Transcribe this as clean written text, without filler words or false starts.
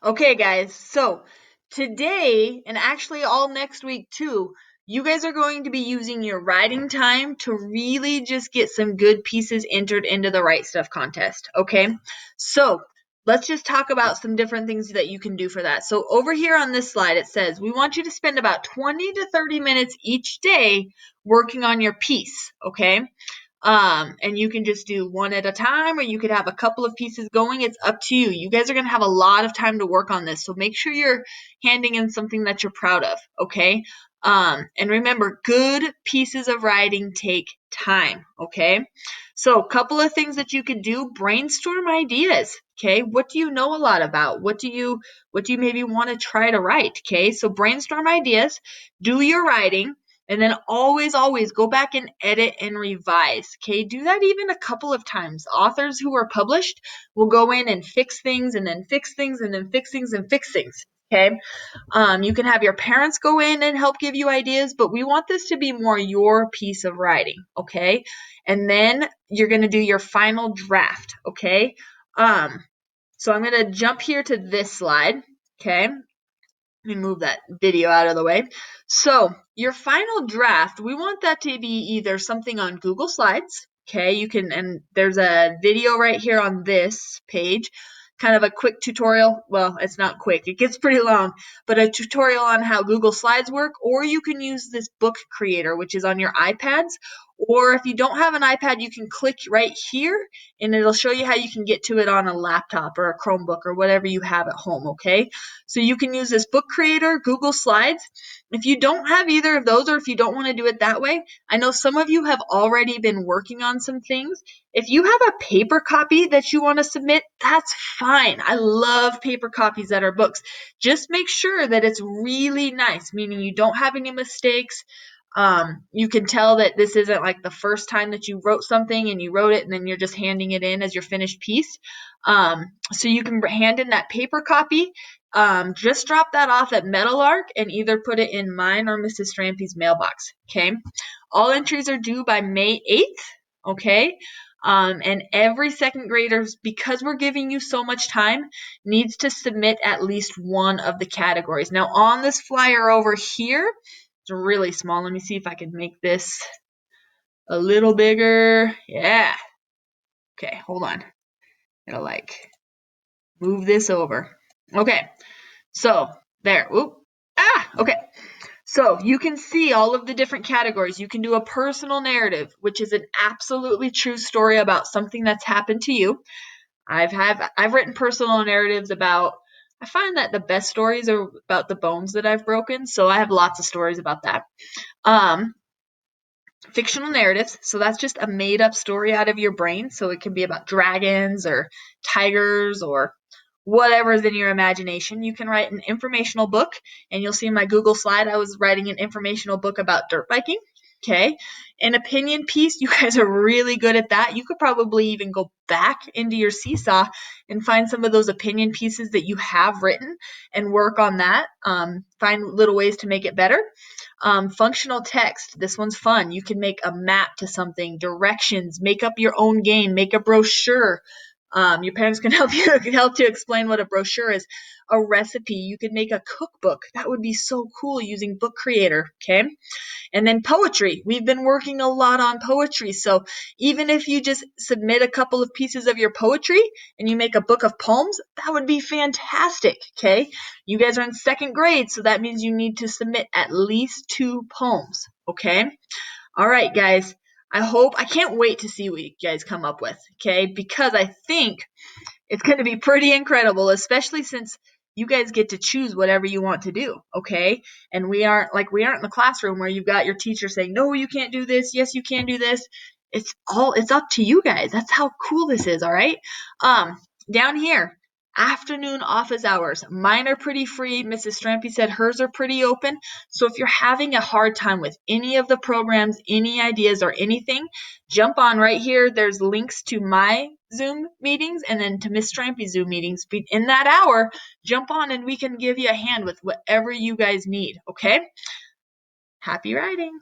Okay, guys, so today and actually all next week too, you guys are going to be using your writing time to really just get some good pieces entered into the Write Stuff contest, okay? So let's just talk about some different things that you can do for that. So over here on this slide, it says we want you to spend about 20 to 30 minutes each day working on your piece, okay? And you can just do one at a time, or you could have a couple of pieces going. It's up to you. You guys are going to have a lot of time to work on this. So make sure you're handing in something that you're proud of. Okay. And remember, good pieces of writing take time. Okay. So a couple of things that you could do, brainstorm ideas. Okay. What do you know a lot about? What do you maybe want to try to write? Okay. So brainstorm ideas, do your writing. And then always go back and edit and revise. Okay, do that even a couple of times. Authors who are published will go in and fix things and then fix things and then fix things and fix things. Okay, you can have your parents go in and help give you ideas, but we want this to be more your piece of writing. Okay, and then you're going to do your final draft. Okay, so I'm going to jump here to this slide. Okay, let me move that video out of the way. So your final draft, we want that to be either something on Google Slides. Okay, you can, and there's a video right here on this page, kind of a quick tutorial. Well, it's not quick, it gets pretty long, but a tutorial on how Google Slides work, or you can use this book creator, which is on your iPads. Or if you don't have an iPad, you can click right here and it'll show you how you can get to it on a laptop or a Chromebook or whatever you have at home, okay? So you can use this book creator, Google Slides. If you don't have either of those, or if you don't want to do it that way, I know some of you have already been working on some things. If you have a paper copy that you want to submit, that's fine. I love paper copies that are books. Just make sure that it's really nice, meaning you don't have any mistakes. You can tell that this isn't like the first time that you wrote something and you wrote it and then you're just handing it in as your finished piece. So you can hand in that paper copy. Just drop that off at Metalark and either put it in mine or Mrs. Strampy's mailbox. Okay. All entries are due by May 8th. Okay. And every second graders, because we're giving you so much time, needs to submit at least one of the categories. Now on this flyer over here, it's really small. Let me see if I can make this a little bigger. Yeah. Okay, hold on. It'll like move this over. Okay. So there. Oop. Okay. So you can see all of the different categories. You can do a personal narrative, which is an absolutely true story about something that's happened to you. I've written personal narratives about, I find that the best stories are about the bones that I've broken, so I have lots of stories about that. Fictional narratives, so that's just a made up story out of your brain, so it can be about dragons or tigers or whatever's in your imagination. You can write an informational book, and you'll see in my Google slide I was writing an informational book about dirt biking. Okay, an opinion piece, you guys are really good at that. You could probably even go back into your Seesaw and find some of those opinion pieces that you have written and work on that. Find little ways to make it better. Functional text, this one's fun. You can make a map to something, directions, make up your own game, make a brochure. Your parents can help to explain what a brochure is. A recipe, you could make a cookbook. That would be so cool using Book Creator, okay? And then poetry. We've been working a lot on poetry. So even if you just submit a couple of pieces of your poetry and you make a book of poems, that would be fantastic. Okay. You guys are in second grade, so that means you need to submit at least 2 poems. Okay. All right, guys. I can't wait to see what you guys come up with. Okay. Because I think it's going to be pretty incredible, especially since you guys get to choose whatever you want to do, okay? And we aren't in the classroom where you've got your teacher saying, "No, you can't do this. Yes, you can do this." It's up to you guys. That's how cool this is, all right? Down here, afternoon office hours. Mine are pretty free. Mrs. Strampy said hers are pretty open. So if you're having a hard time with any of the programs, any ideas or anything, jump on right here. There's links to my Zoom meetings and then to Miss Strampy's Zoom meetings. In that hour, jump on and we can give you a hand with whatever you guys need, okay? Happy writing.